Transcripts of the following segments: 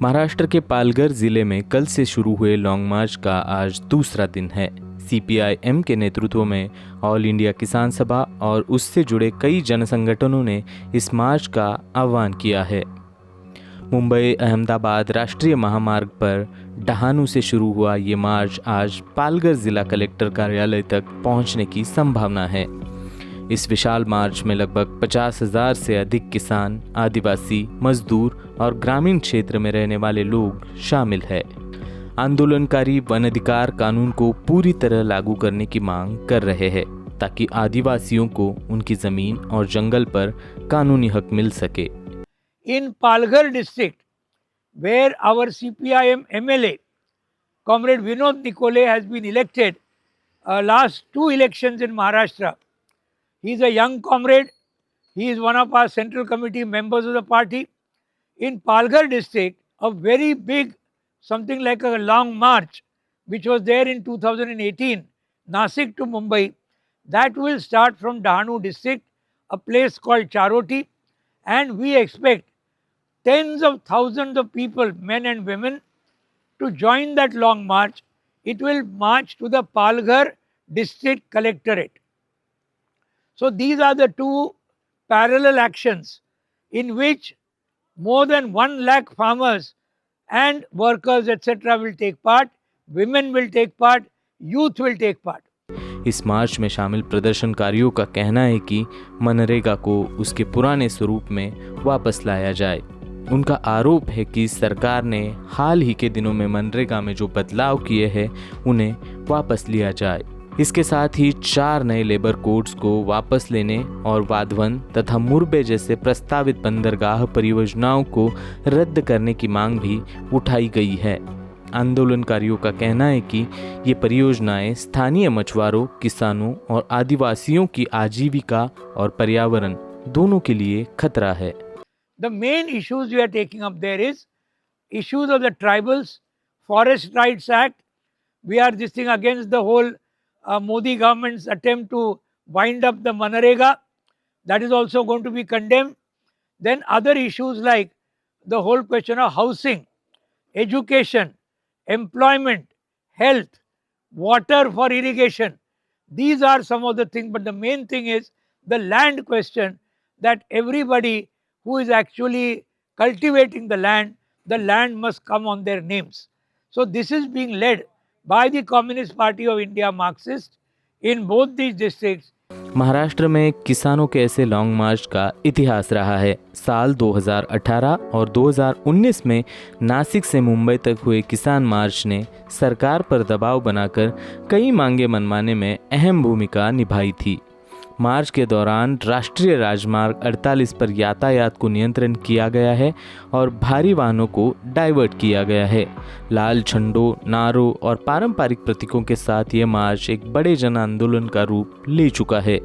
महाराष्ट्र के पालघर जिले में कल से शुरू हुए लॉन्ग मार्च का आज दूसरा दिन है। सीपीआई-एम के नेतृत्व में ऑल इंडिया किसान सभा और उससे जुड़े कई जन संगठनों ने इस मार्च का आह्वान किया है। मुंबई अहमदाबाद राष्ट्रीय महामार्ग पर डहाणू से शुरू हुआ ये मार्च आज पालघर जिला कलेक्टर कार्यालय तक पहुंचने की संभावना है। इस विशाल मार्च में लगभग 50,000 से अधिक किसान, आदिवासी, मजदूर और ग्रामीण क्षेत्र में रहने वाले लोग शामिल है। आंदोलनकारी वन अधिकार कानून को पूरी तरह लागू करने की मांग कर रहे हैं ताकि आदिवासियों को उनकी जमीन और जंगल पर कानूनी हक मिल सके। In Palghar district, where our CPIM MLA, Comrade Vinod Nikole, has been elected last 2 elections in Maharashtra. He is a young comrade. He is one of our central committee members of the party. In Palghar district, a very big, something like a long march, which was there in 2018, Nasik to Mumbai, that will start from Dahanu district, a place called Charoti, and we expect tens of thousands of people, men and women, to join that long march. It will march to the Palghar district collectorate. So these are the 2 parallel actions in which more than 1 lakh farmers and workers etc. will take part, women will take part, youth will take part. इस मार्च में शामिल प्रदर्शनकारियों का कहना है कि मनरेगा को उसके पुराने स्वरूप में वापस लाया जाए। उनका आरोप है कि सरकार ने हाल ही के दिनों में मनरेगा में जो बदलाव किए हैं उन्हें वापस लिया जाए। इसके साथ ही 4 नए लेबर कोड्स को वापस लेने और वाधवन तथा मुरबे जैसे प्रस्तावित बंदरगाह परियोजनाओं को रद्द करने की मांग भी उठाई गई है। आंदोलनकारियों का कहना है कि ये परियोजनाएं स्थानीय मछुआरों, किसानों और आदिवासियों की आजीविका और पर्यावरण दोनों के लिए खतरा है। The main issues we are taking up there is issues of the tribals, Forest Rights Act. We are this thing against the whole Modi government's attempt to wind up the Manrega. That is also going to be condemned. Then other issues like the whole question of housing, education, employment, health, water for irrigation. These are some of the things, but the main thing is the land question, that everybody who is actually cultivating the land must come on their names. So this is being led by the Communist Party of India Marxist in both these districts. Maharashtra में किसानों के ऐसे long मार्च का इतिहास रहा है। साल 2018 और 2019 में नासिक से मुंबई तक हुए किसान मार्च ने सरकार पर दबाव बनाकर कई मांगे मनवाने में अहम भूमिका निभाई थी। मार्च के दौरान राष्ट्रीय राजमार्ग 48 पर यातायात को नियंत्रण किया गया है और भारी वाहनों को डाइवर्ट किया गया है। लाल झंडों, नारों और पारंपरिक प्रतीकों के साथ ये मार्च एक बड़े जन आंदोलन का रूप ले चुका है।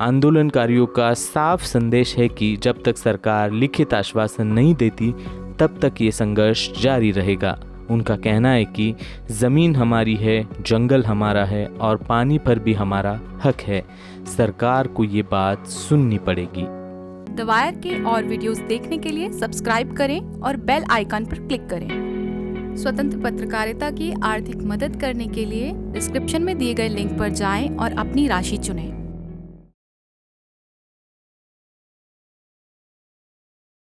आंदोलनकारियों का साफ संदेश है कि जब तक सरकार लिखित आश्वासन नहीं देती तब तक ये संघर्ष जारी रहेगा। उनका कहना है कि ज़मीन हमारी है, जंगल हमारा है और पानी पर भी हमारा हक है। सरकार को ये बात सुननी पड़ेगी। द वायर के और वीडियोस देखने के लिए सब्सक्राइब करें और बेल आइकन पर क्लिक करें। स्वतंत्र पत्रकारिता की आर्थिक मदद करने के लिए डिस्क्रिप्शन में दिए गए लिंक पर जाएं और अपनी राशि चुनें।